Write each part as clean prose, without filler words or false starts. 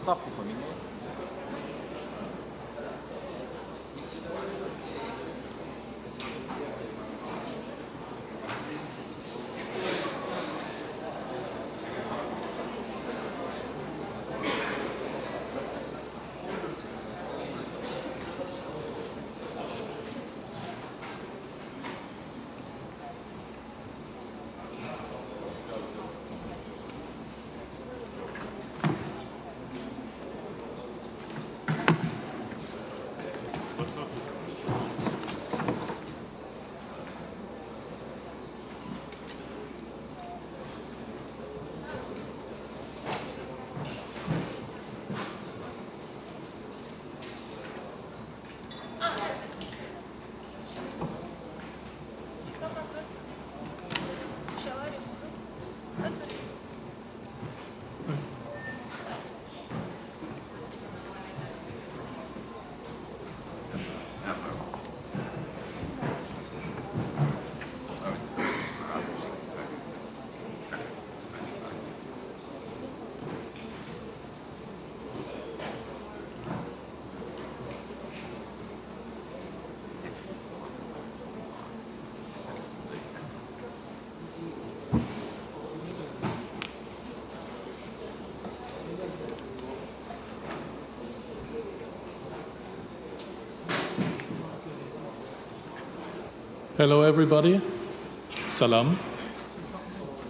Ставку поменяй. Hello everybody, salam.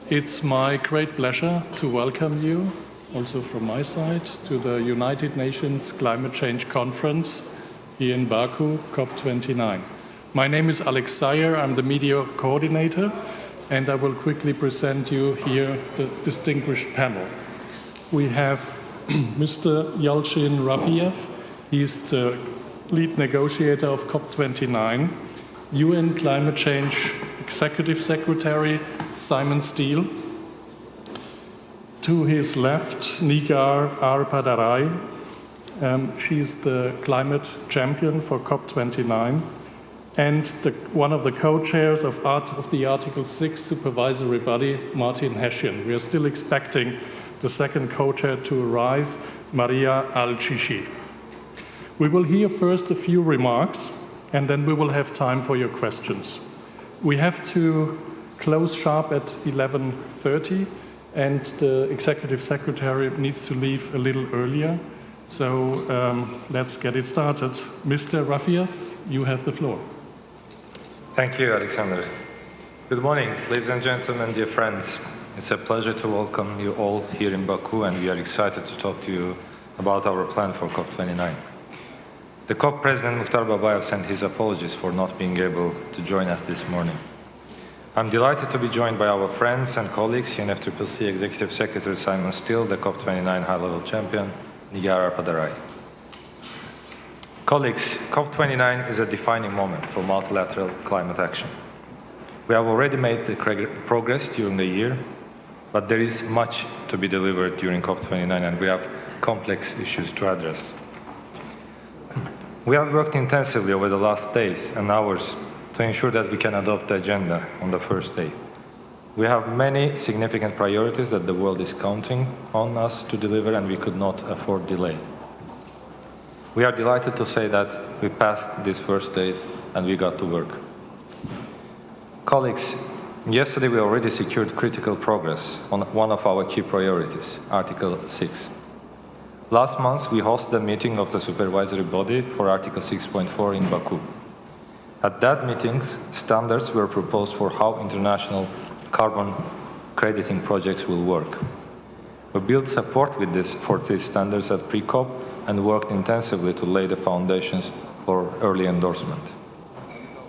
It's my great pleasure to welcome you, also from my side, to the United Nations Climate Change Conference here in Baku, COP29. My name is Alex Sayer, I'm the media coordinator, and I will quickly present you here the distinguished panel. We have Mr. Yalcin Rafiev, he's the lead negotiator of COP29, UN Climate Change Executive Secretary Simon Steele. To his left, Nigar Arpadarai. She's the climate champion for COP29 and one of the co-chairs of the Article 6 supervisory body, Martin Hessian. We are still expecting the second co-chair to arrive, Maria Al-Chishi. We will hear first a few remarks, and then we will have time for your questions. We have to close sharp at 11:30, and the executive secretary needs to leave a little earlier. So let's get it started. Mr. Rafiev, you have the floor. Thank you, Alexander. Good morning, ladies and gentlemen, dear friends. It's a pleasure to welcome you all here in Baku, and we are excited to talk to you about our plan for COP29. The COP President Mukhtar Babayev sent his apologies for not being able to join us this morning. I'm delighted to be joined by our friends and colleagues, UNFCCC Executive Secretary Simon Steele, the COP29 high-level champion, Nigar Arpadarai. Colleagues, COP29 is a defining moment for multilateral climate action. We have already made progress during the year, but there is much to be delivered during COP29, and we have complex issues to address. We have worked intensively over the last days and hours to ensure that we can adopt the agenda on the first day. We have many significant priorities that the world is counting on us to deliver, and we could not afford delay. We are delighted to say that we passed this first day and we got to work. Colleagues, yesterday we already secured critical progress on one of our key priorities, Article 6. Last month, we hosted a meeting of the supervisory body for Article 6.4 in Baku. At that meeting, standards were proposed for how international carbon crediting projects will work. We built support for these standards at pre-COP and worked intensively to lay the foundations for early endorsement.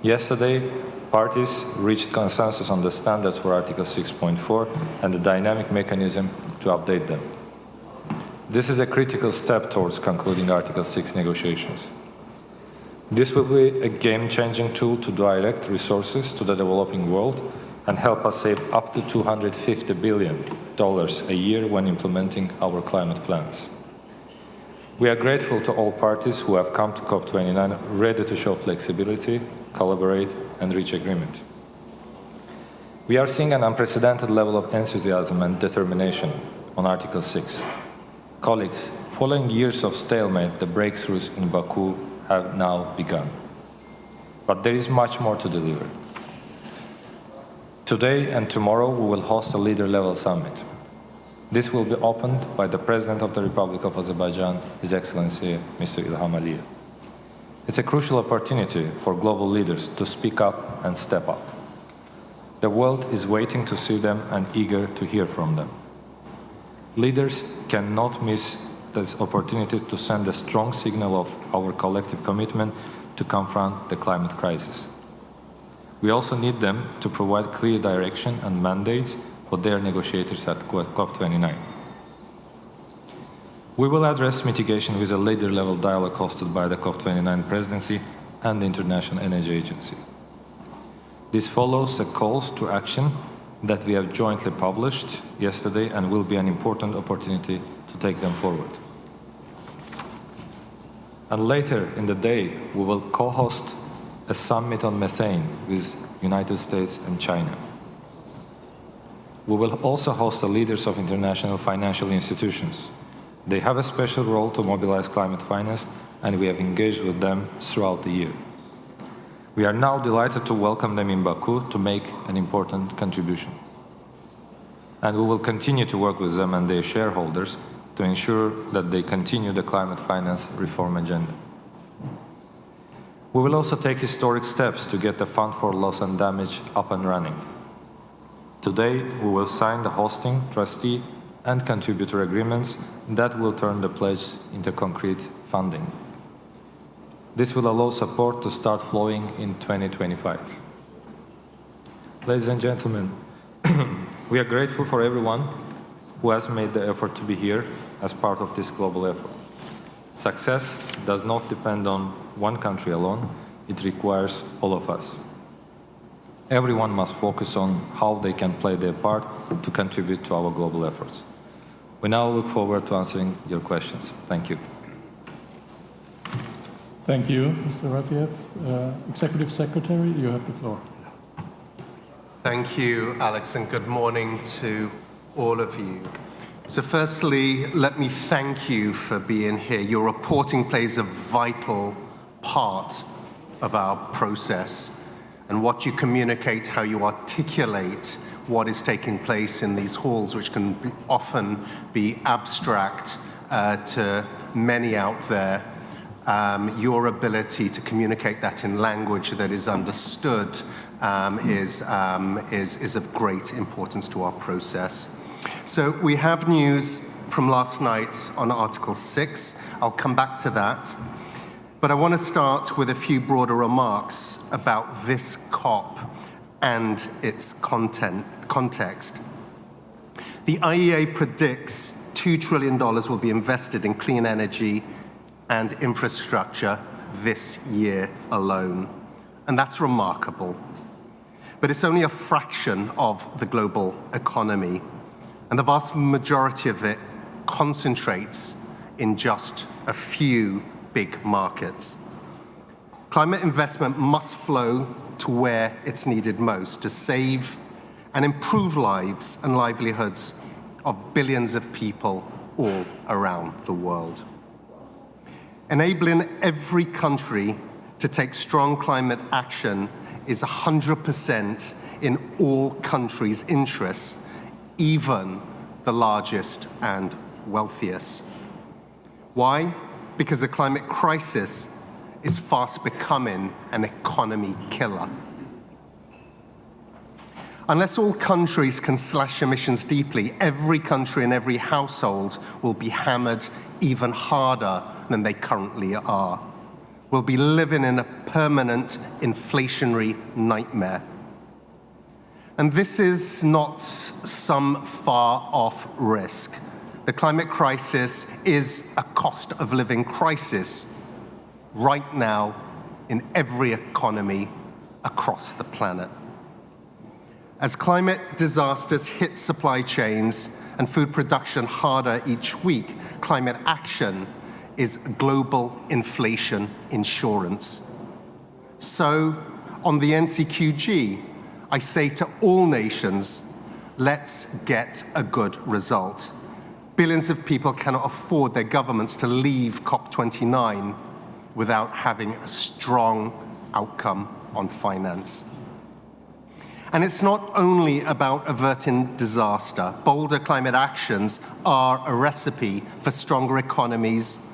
Yesterday, parties reached consensus on the standards for Article 6.4 and the dynamic mechanism to update them. This is a critical step towards concluding Article 6 negotiations. This will be a game-changing tool to direct resources to the developing world and help us save up to $250 billion a year when implementing our climate plans. We are grateful to all parties who have come to COP29 ready to show flexibility, collaborate, and reach agreement. We are seeing an unprecedented level of enthusiasm and determination on Article 6. Colleagues, Following years of stalemate, the breakthroughs in Baku have now begun. But there is much more to deliver. Today and tomorrow, we will host a leader-level summit. This will be opened by the President of the Republic of Azerbaijan, His Excellency Mr. Ilham Aliyev. It's a crucial opportunity for global leaders to speak up and step up. The world is waiting to see them and eager to hear from them. Leaders cannot miss this opportunity to send a strong signal of our collective commitment to confront the climate crisis. We also need them to provide clear direction and mandates for their negotiators at COP29. We will address mitigation with a leader-level dialogue hosted by the COP29 Presidency and the International Energy Agency. This follows the calls to action that we have jointly published yesterday and will be an important opportunity to take them forward. And later in the day, we will co-host a summit on methane with United States and China. We will also host the leaders of international financial institutions. They have a special role to mobilize climate finance, and we have engaged with them throughout the year. We are now delighted to welcome them in Baku to make an important contribution. And we will continue to work with them and their shareholders to ensure that they continue the climate finance reform agenda. We will also take historic steps to get the Fund for Loss and Damage up and running. Today, we will sign the hosting, trustee, and contributor agreements that will turn the pledge into concrete funding. This will allow support to start flowing in 2025. Ladies and gentlemen, we are grateful for everyone who has made the effort to be here as part of this global effort. Success does not depend on one country alone, it requires all of us. Everyone must focus on how they can play their part to contribute to our global efforts. We now look forward to answering your questions. Thank you. Thank you, Mr. Rafiev. Executive Secretary, you have the floor. Thank you, Alex, and good morning to all of you. So firstly, let me thank you for being here. Your reporting plays a vital part of our process, and what you communicate, how you articulate what is taking place in these halls, which can often be abstract to many out there. Your ability to communicate that in language that is understood is of great importance to our process. So we have news from last night on Article 6. I'll come back to that. But I want to start with a few broader remarks about this COP and its context. The IEA predicts $2 trillion will be invested in clean energy and infrastructure this year alone. And that's remarkable. But it's only a fraction of the global economy. And the vast majority of it concentrates in just a few big markets. Climate investment must flow to where it's needed most to save and improve lives and livelihoods of billions of people all around the world. Enabling every country to take strong climate action is 100% in all countries' interests, even the largest and wealthiest. Why? Because the climate crisis is fast becoming an economy killer. Unless all countries can slash emissions deeply, every country and every household will be hammered even harder than they currently are. We'll be living in a permanent inflationary nightmare. And this is not some far-off risk. The climate crisis is a cost of living crisis right now in every economy across the planet. As climate disasters hit supply chains and food production harder each week, climate action is global inflation insurance. So, on the NCQG, I say to all nations, let's get a good result. Billions of people cannot afford their governments to leave COP29 without having a strong outcome on finance. And it's not only about averting disaster. Bolder climate actions are a recipe for stronger economies,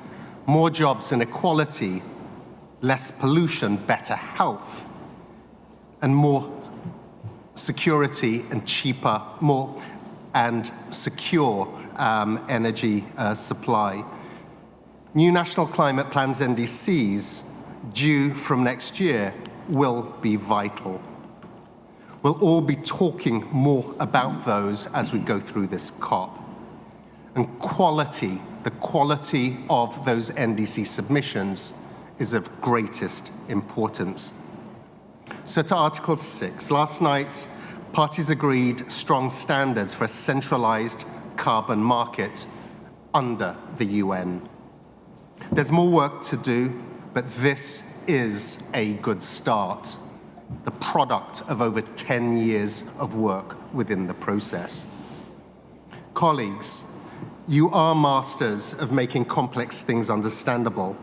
more jobs and equality, less pollution, better health, and more security and cheaper, more and secure energy supply. New national climate plans, NDCs, due from next year, will be vital. We'll all be talking more about those as we go through this COP. And quality, the quality of those NDC submissions is of greatest importance. So to Article 6, last night, parties agreed strong standards for a centralized carbon market under the UN. There's more work to do, but this is a good start, the product of over 10 years of work within the process. Colleagues, you are masters of making complex things understandable.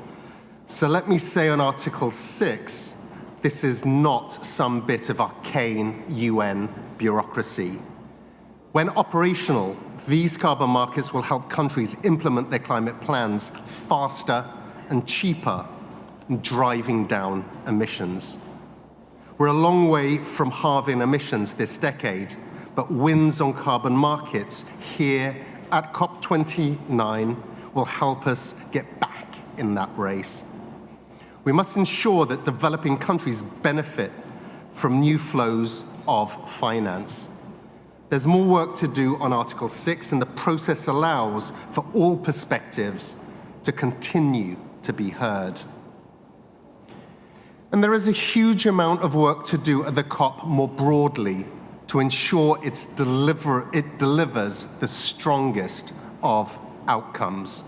So let me say on Article 6, this is not some bit of arcane UN bureaucracy. When operational, these carbon markets will help countries implement their climate plans faster and cheaper, driving down emissions. We're a long way from halving emissions this decade, but wins on carbon markets here at COP29 will help us get back in that race. We must ensure that developing countries benefit from new flows of finance. There's more work to do on Article 6, and the process allows for all perspectives to continue to be heard. And there is a huge amount of work to do at the COP more broadly to ensure it delivers the strongest of outcomes.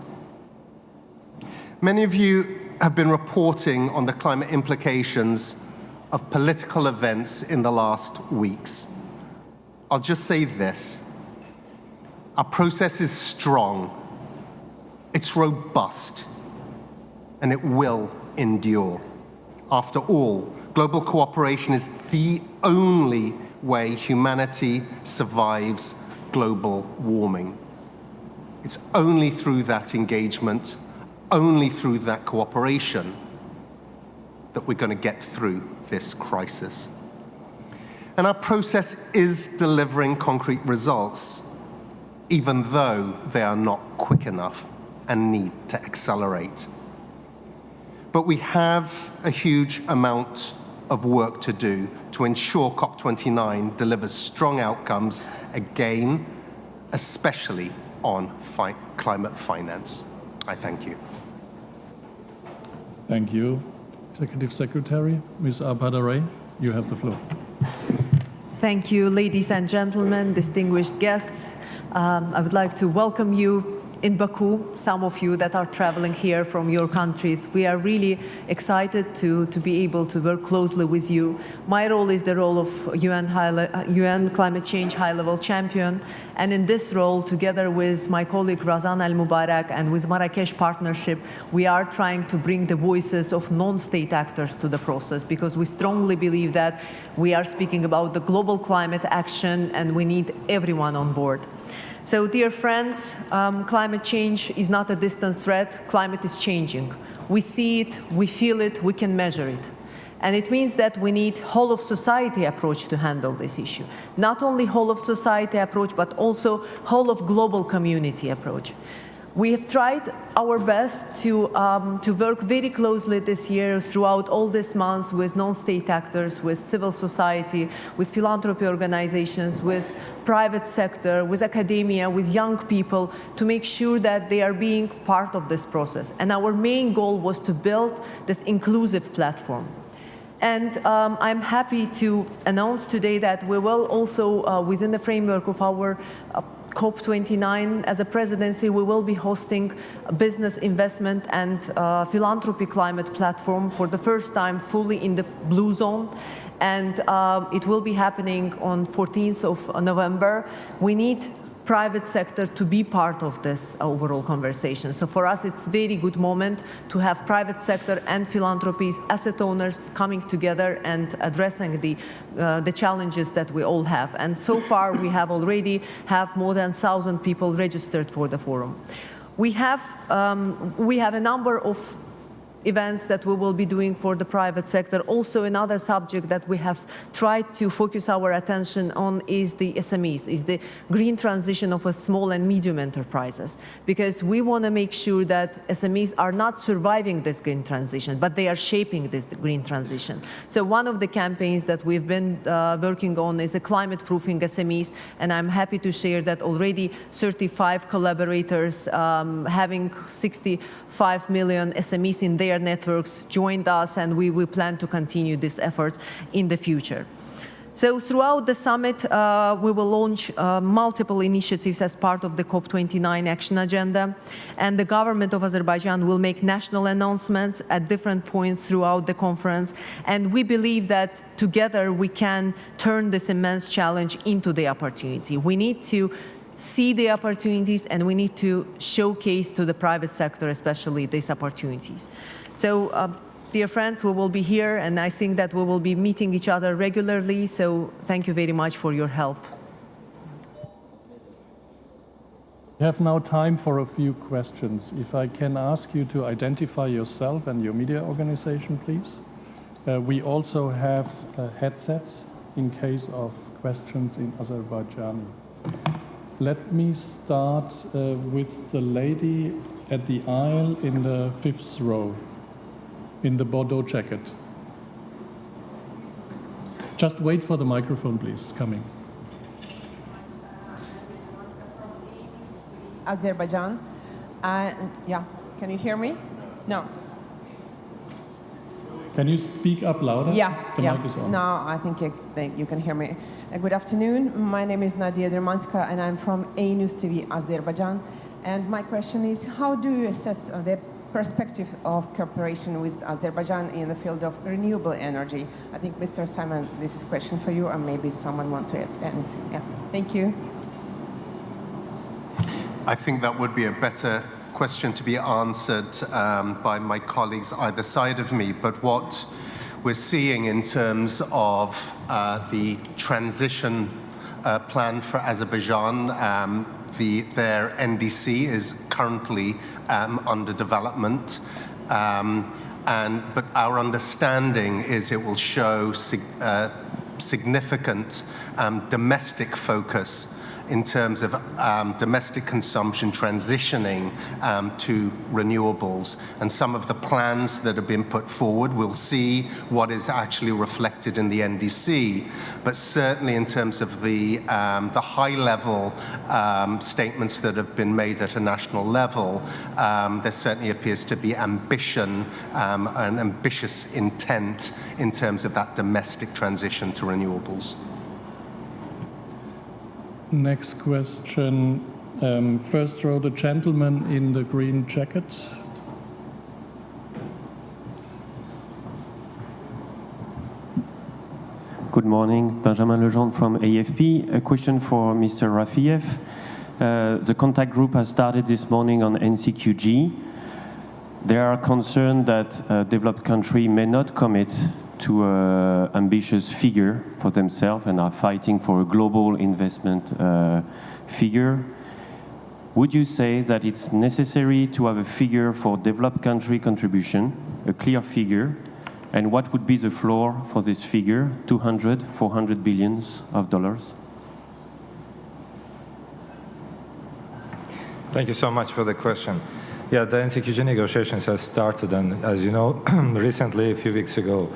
Many of you have been reporting on the climate implications of political events in the last weeks. I'll just say this. Our process is strong, it's robust, and it will endure. After all, global cooperation is the only way humanity survives global warming. It's only through that engagement, only through that cooperation, that we're going to get through this crisis. And our process is delivering concrete results, even though they are not quick enough and need to accelerate. But we have a huge amount of work to do to ensure COP29 delivers strong outcomes, again, especially on climate finance. I thank you. Thank you. Executive Secretary, Ms. Al-Badare, you have the floor. Thank you, ladies and gentlemen, distinguished guests. I would like to welcome you in Baku, some of you that are traveling here from your countries. We are really excited to be able to work closely with you. My role is the role of UN Climate Change High-Level Champion, and in this role, together with my colleague Razan Al-Mubarak and with Marrakesh Partnership, we are trying to bring the voices of non-state actors to the process, because we strongly believe that we are speaking about the global climate action and we need everyone on board. So, dear friends, climate change is not a distant threat. Climate is changing. We see it, we feel it, we can measure it. And it means that we need whole of society approach to handle this issue. Not only whole of society approach, but also whole of global community approach. We have tried our best to work very closely this year throughout all these months with non-state actors, with civil society, with philanthropy organizations, with private sector, with academia, with young people, to make sure that they are being part of this process. And our main goal was to build this inclusive platform. And I'm happy to announce today that we will also, within the framework of our COP29, as a presidency, we will be hosting a business investment and philanthropy climate platform for the first time fully in the blue zone. And it will be happening on 14th of November. We need private sector to be part of this overall conversation. So for us, it's a very good moment to have private sector and philanthropies, asset owners coming together and addressing the challenges that we all have. And so far, we have already more than 1,000 people registered for the forum. We have a number of events that we will be doing for the private sector. Also, another subject that we have tried to focus our attention on is the SMEs, is the green transition of small and medium enterprises, because we want to make sure that SMEs are not surviving this green transition, but they are shaping this green transition. So one of the campaigns that we've been working on is a climate-proofing SMEs, and I'm happy to share that already 35 collaborators having 65 million SMEs in their networks joined us, and we plan to continue this effort in the future. So throughout the summit, we will launch multiple initiatives as part of the COP29 action agenda, and the government of Azerbaijan will make national announcements at different points throughout the conference, and we believe that together we can turn this immense challenge into the opportunity. We need to see the opportunities, and we need to showcase to the private sector, especially these opportunities. So, dear friends, we will be here, and I think that we will be meeting each other regularly, so thank you very much for your help. We have now time for a few questions. If I can ask you to identify yourself and your media organization, please. We also have headsets in case of questions in Azerbaijani. Let me start with the lady at the aisle in the 5th row, in the Bordeaux jacket. Just wait for the microphone, please. It's coming. Azerbaijan. Yeah, can you hear me? No. Can you speak up louder? Yeah, the mic is on. Now I think you can hear me. Good afternoon. My name is Nadia Dermanska, and I'm from A News TV, Azerbaijan. And my question is, how do you assess the perspective of cooperation with Azerbaijan in the field of renewable energy? I think, Mr. Simon, this is a question for you, or maybe someone want to add anything. Yeah, thank you. I think that would be a better question to be answered by my colleagues either side of me, but what we're seeing in terms of the transition plan for Azerbaijan, their NDC is currently under development, but our understanding is it will show significant domestic focus in terms of domestic consumption transitioning to renewables. And some of the plans that have been put forward, we'll see what is actually reflected in the NDC. But certainly in terms of the high-level statements that have been made at a national level, there certainly appears to be ambition, an ambitious intent in terms of that domestic transition to renewables. Next question. First row, the gentleman in the green jacket. Good morning, Benjamin Lejean from AFP. A question for Mr. Rafiev. The contact group has started this morning on NCQG. They are concerned that developed countries may not commit to an ambitious figure for themselves and are fighting for a global investment figure. Would you say that it's necessary to have a figure for developed country contribution, a clear figure, and what would be the floor for this figure, 200, 400 billions of dollars? Thank you so much for the question. Yeah, the NCQG negotiations have started, and as you know, recently, a few weeks ago,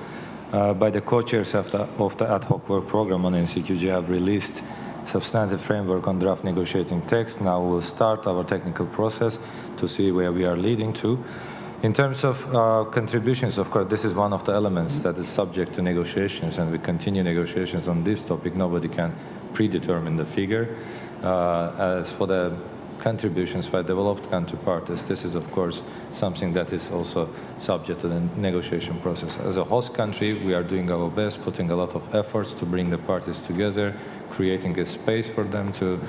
by the co-chairs of the ad hoc work program on NCQG have released substantive framework on draft negotiating text. Now we'll start our technical process to see where we are leading to. In terms of contributions, of course, this is one of the elements that is subject to negotiations, and we continue negotiations on this topic. Nobody can predetermine the figure. As for the contributions by developed country parties. This is, of course, something that is also subject to the negotiation process. As a host country, we are doing our best, putting a lot of efforts to bring the parties together, creating a space for them to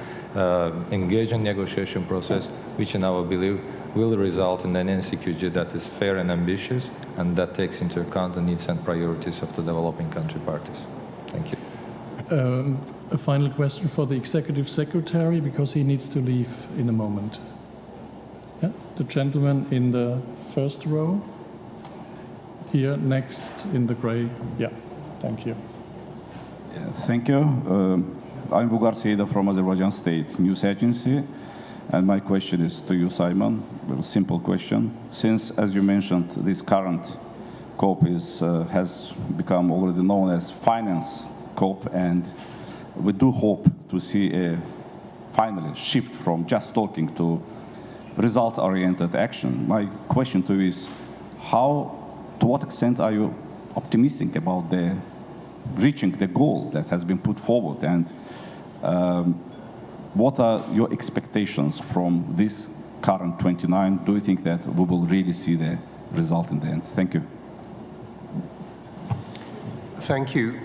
engage in negotiation process, which in our belief will result in an NCQG that is fair and ambitious, and that takes into account the needs and priorities of the developing country parties. Thank you. A final question for the Executive Secretary, because he needs to leave in a moment. Yeah, the gentleman in the first row. Here, next in the gray. Yeah, thank you. Yeah, thank you. I'm Bugar Seyda from Azerbaijan State News Agency. And my question is to you, Simon. A simple question. Since, as you mentioned, this current COP has become already known as Finance COP, and we do hope to see a finally shift from just talking to result-oriented action. My question to you is, to what extent are you optimistic about reaching the goal that has been put forward, and what are your expectations from this current 29? Do you think that we will really see the result in the end? Thank you. Thank you.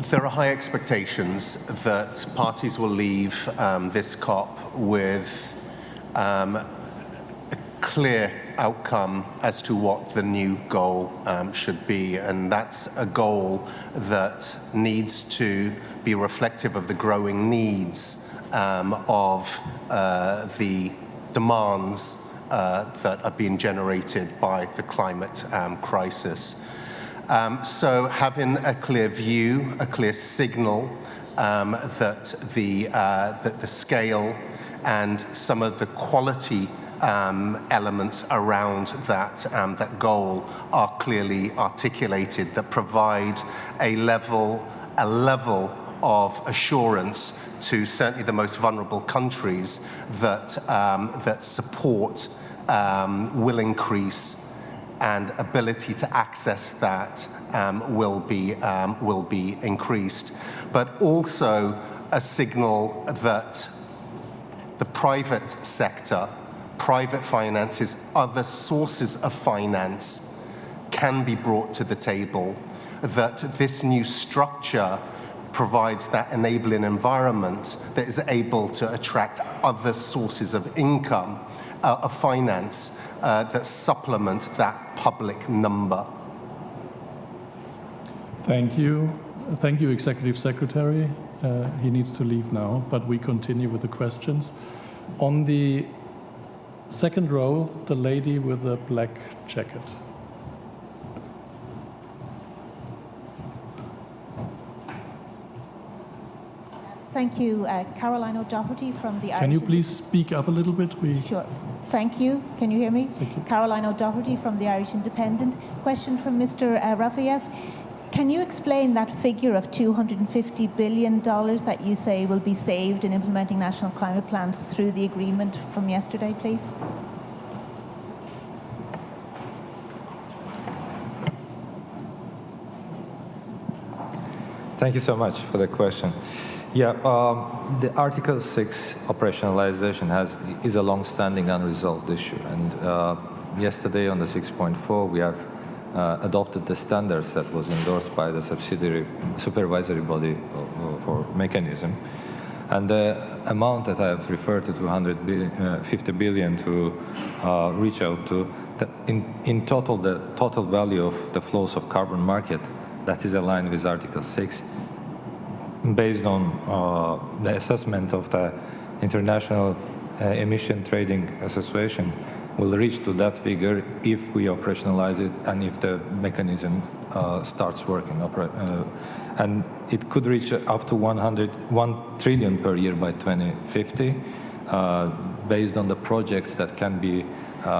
There are high expectations that parties will leave this COP with a clear outcome as to what the new goal should be, and that's a goal that needs to be reflective of the growing needs of the demands that are being generated by the climate crisis. So having a clear view, a clear signal that the scale and some of the quality elements around that goal are clearly articulated, that provide a level of assurance to certainly the most vulnerable countries that support will increase, and ability to access that will be increased. But also a signal that the private sector, private finances, other sources of finance can be brought to the table, that this new structure provides that enabling environment that is able to attract other sources of income, of finance, that supplement that public number. Thank you. Thank you, Executive Secretary. He needs to leave now, but we continue with the questions. On the second row, the lady with the black jacket. Thank you, Caroline O'Doherty from the Irish... Can you please speak up a little bit? Sure. Thank you. Can you hear me? Thank you. Caroline O'Doherty from the Irish Independent. Question from Mr. Rafiev. Can you explain that figure of $250 billion that you say will be saved in implementing national climate plans through the agreement from yesterday, please? Thank you so much for the question. Yeah, the Article 6 operationalization is a long-standing unresolved issue. And yesterday on the 6.4, we have adopted the standards that was endorsed by the supervisory body for mechanism. And the amount that I have referred to, 250 billion to reach out to, in total, the total value of the flows of carbon market, that is aligned with Article 6, based on the assessment of the International Emission Trading Association, will reach to that figure if we operationalize it and if the mechanism starts working. And it could reach up to 1 trillion per year by 2050, based on the projects that can be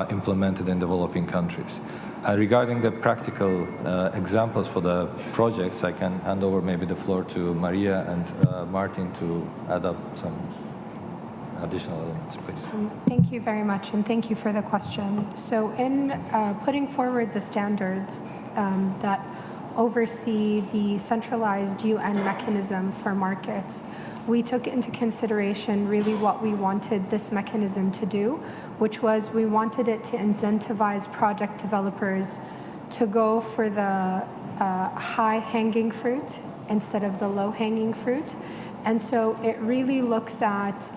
implemented in developing countries. Regarding the practical examples for the projects, I can hand over maybe the floor to Maria and Martin to add up some additional elements, please. Thank you very much, and thank you for the question. So in putting forward the standards that oversee the centralized UN mechanism for markets, we took into consideration really what we wanted this mechanism to do, which was we wanted it to incentivize project developers to go for the high-hanging fruit instead of the low-hanging fruit. And so it really looks at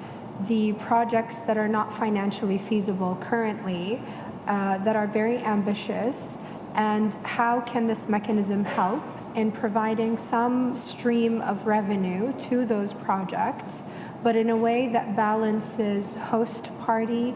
the projects that are not financially feasible currently, that are very ambitious, and how can this mechanism help in providing some stream of revenue to those projects, but in a way that balances host party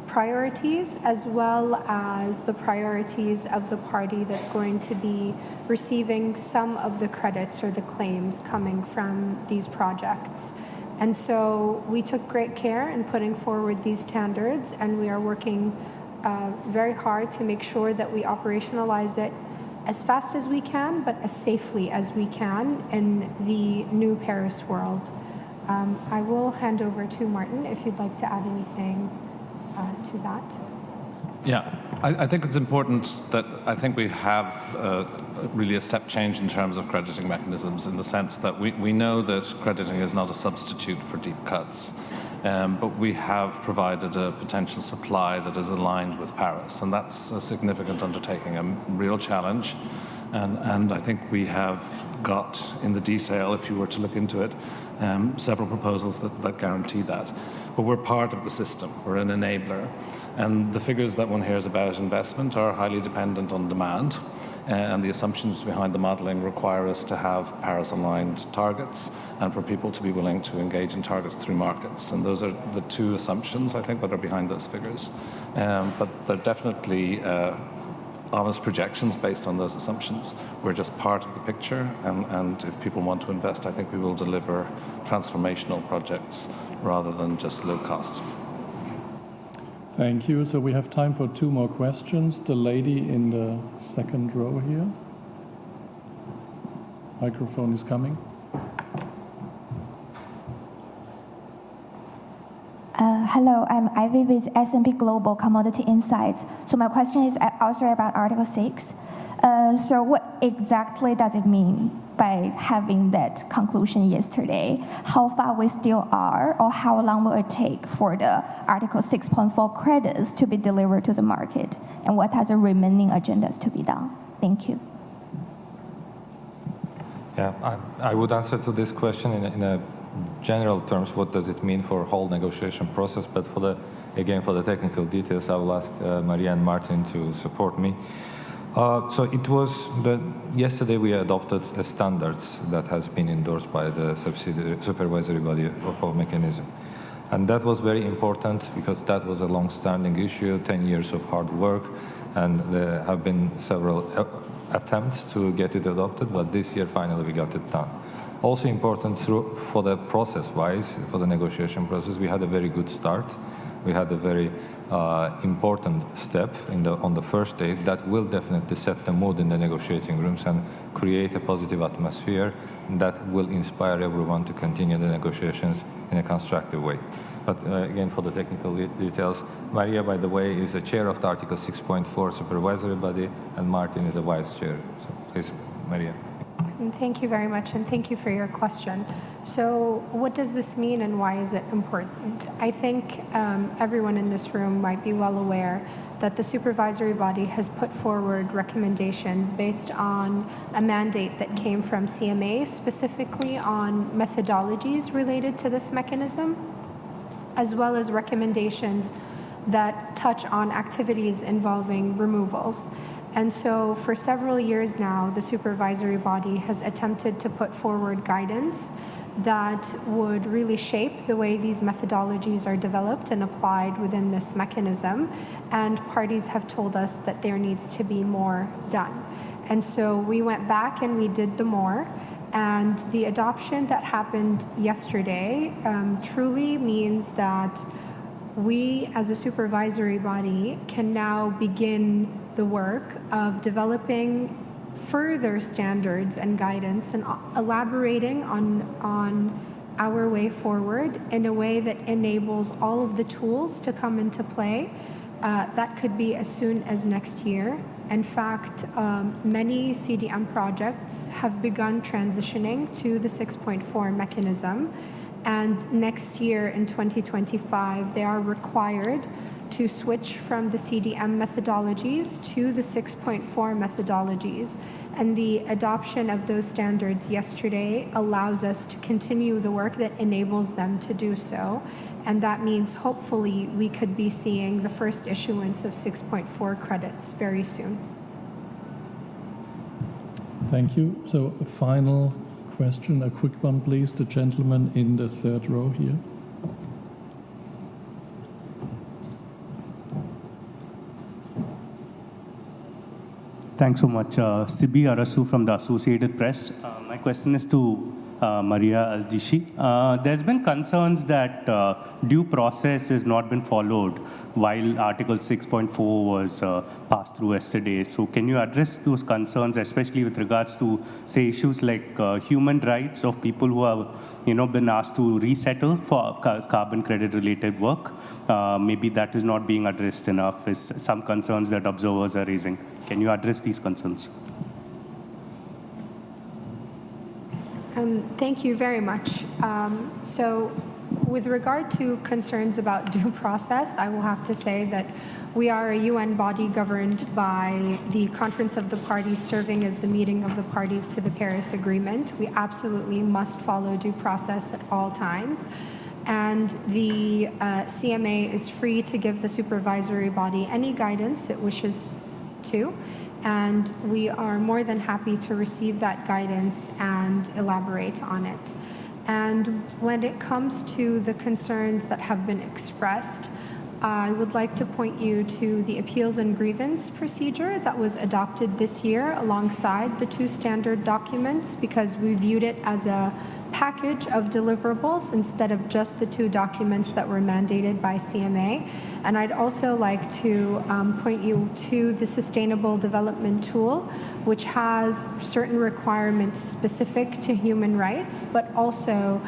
priorities as well as the priorities of the party that's going to be receiving some of the credits or the claims coming from these projects. And so we took great care in putting forward these standards, and we are working very hard to make sure that we operationalize it as fast as we can, but as safely as we can in the new Paris world. I will hand over to Martin if you'd like to add anything to that. Yeah, I think it's important that I think we have really a step change in terms of crediting mechanisms, in the sense that we know that crediting is not a substitute for deep cuts, but we have provided a potential supply that is aligned with Paris, and that's a significant undertaking, a real challenge. And I think we have got, in the detail, if you were to look into it, several proposals that guarantee that. But we're part of the system, we're an enabler. And the figures that one hears about investment are highly dependent on demand, and the assumptions behind the modelling require us to have Paris-aligned targets and for people to be willing to engage in targets through markets. And those are the two assumptions, I think, that are behind those figures. But they're definitely honest projections based on those assumptions. We're just part of the picture, and if people want to invest, I think we will deliver transformational projects rather than just low cost. Thank you. So we have time for two more questions. The lady in the second row here. Microphone is coming. Hello, I'm Ivy with S&P Global Commodity Insights. So my question is also about Article 6. So what exactly does it mean by having that conclusion yesterday? How far we still are, or how long will it take for the Article 6.4 credits to be delivered to the market? And what are the remaining agendas to be done? Thank you. Yeah, I would answer to this question in a general terms. What does it mean for whole negotiation process? But for the technical details, I will ask Maria and Martin to support me. So it was yesterday we adopted a standards that has been endorsed by the supervisory body of our mechanism. And that was very important because that was a long-standing issue, 10 years of hard work, and there have been several attempts to get it adopted, but this year finally we got it done. Also important for the process-wise, for the negotiation process, we had a very good start. We had a very important step on the first day that will definitely set the mood in the negotiating rooms and create a positive atmosphere that will inspire everyone to continue the negotiations in a constructive way. But again, for the technical details, Maria, by the way, is the chair of the Article 6.4 supervisory body, and Martin is a vice chair. So please, Maria. Thank you very much, and thank you for your question. So what does this mean, and why is it important? I think everyone in this room might be well aware that the supervisory body has put forward recommendations based on a mandate that came from CMA, specifically on methodologies related to this mechanism, as well as recommendations that touch on activities involving removals. And so for several years now, the supervisory body has attempted to put forward guidance that would really shape the way these methodologies are developed and applied within this mechanism. And parties have told us that there needs to be more done. And so we went back and we did the more. And the adoption that happened yesterday truly means that we, as a supervisory body, can now begin the work of developing further standards and guidance and elaborating on our way forward in a way that enables all of the tools to come into play. That could be as soon as next year. In fact, many CDM projects have begun transitioning to the 6.4 mechanism, and next year in 2025, they are required to switch from the CDM methodologies to the 6.4 methodologies. And the adoption of those standards yesterday allows us to continue the work that enables them to do so. And that means hopefully we could be seeing the first issuance of 6.4 credits very soon. Thank you. So a final question, a quick one, please. The gentleman in the third row here. Thanks so much. Sibi Arasu from the Associated Press. My question is to Maria Aldishi. There's been concerns that due process has not been followed while Article 6.4 was passed through yesterday. So can you address those concerns, especially with regards to, say, issues like human rights of people who have, been asked to resettle for carbon credit-related work? Maybe that is not being addressed enough, is some concerns that observers are raising. Can you address these concerns? Thank you very much. So with regard to concerns about due process, I will have to say that we are a UN body governed by the Conference of the Parties, serving as the meeting of the parties to the Paris Agreement. We absolutely must follow due process at all times. And the CMA is free to give the supervisory body any guidance it wishes to. And we are more than happy to receive that guidance and elaborate on it. And when it comes to the concerns that have been expressed, I would like to point you to the appeals and grievance procedure that was adopted this year alongside the two standard documents, because we viewed it as a package of deliverables instead of just the two documents that were mandated by CMA. And I'd also like to point you to the Sustainable Development Tool, which has certain requirements specific to human rights, but also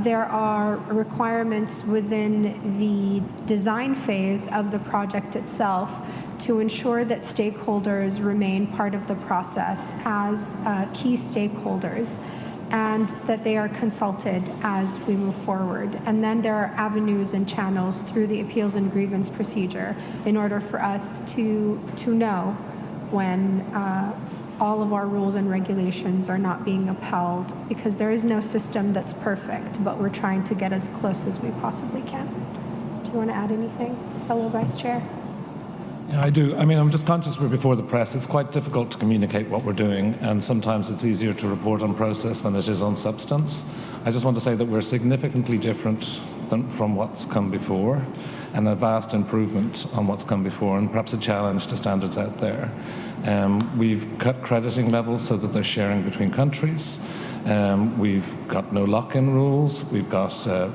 there are requirements within the design phase of the project itself to ensure that stakeholders remain part of the process as key stakeholders, and that they are consulted as we move forward. And then there are avenues and channels through the appeals and grievance procedure in order for us to know when all of our rules and regulations are not being upheld, because there is no system that's perfect, but we're trying to get as close as we possibly can. Do you want to add anything, fellow Vice Chair? Yeah, I do. I mean, I'm just conscious we're before the press. It's quite difficult to communicate what we're doing, and sometimes it's easier to report on process than it is on substance. I just want to say that we're significantly different from what's come before, and a vast improvement on what's come before, and perhaps a challenge to standards out there. We've cut crediting levels so that they're sharing between countries. We've got no lock-in rules. We've got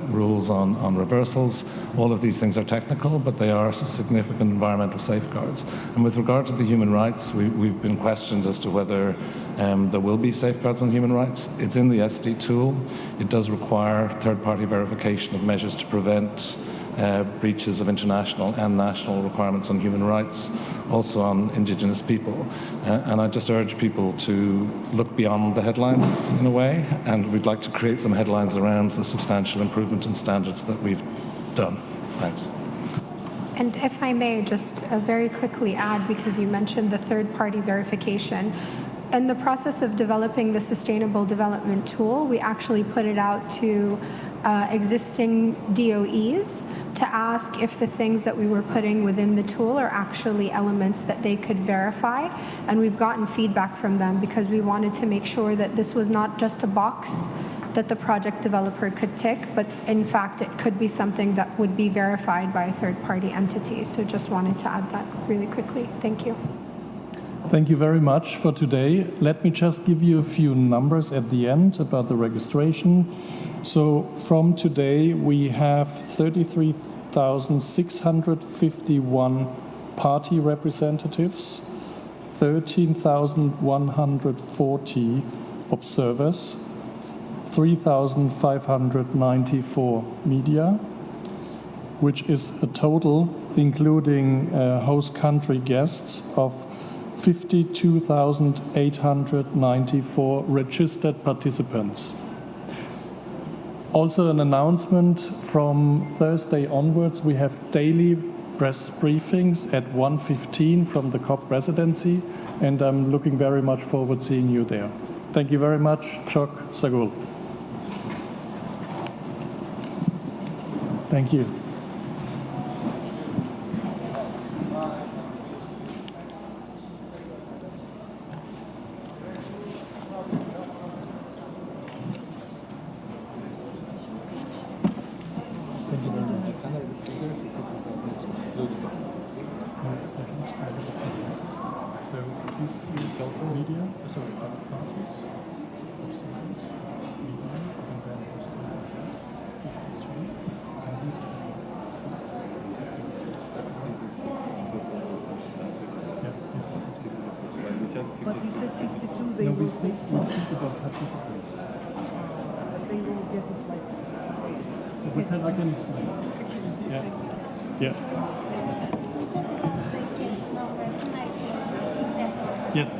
rules on reversals. All of these things are technical, but they are significant environmental safeguards. And with regard to the human rights, we've been questioned as to whether there will be safeguards on human rights. It's in the SD tool. It does require third-party verification of measures to prevent breaches of international and national requirements on human rights, also on Indigenous people. And I just urge people to look beyond the headlines in a way, and we'd like to create some headlines around the substantial improvement in standards that we've done. Thanks. And if I may just very quickly add, because you mentioned the third-party verification, in the process of developing the Sustainable Development Tool, we actually put it out to existing DOEs to ask if the things that we were putting within the tool are actually elements that they could verify. And we've gotten feedback from them, because we wanted to make sure that this was not just a box that the project developer could tick, but in fact it could be something that would be verified by a third-party entity. So just wanted to add that really quickly. Thank you. Thank you very much for today. Let me just give you a few numbers at the end about the registration. So from today, we have 33,651 party representatives, 13,140 observers, 3,594 media, which is a total, including host country guests, of 52,894 registered participants. Also an announcement: from Thursday onwards, we have daily press briefings at 1:15 from the COP Presidency, and I'm looking very much forward to seeing you there. Thank you very much. Chok Sagul. Thank you. Media, sorry, that's parties, observers, media, and then there's the first 52, and these are But you said 52, they no, will we speak about participants. They will get it like... I can explain. Yeah. Yeah. Yes.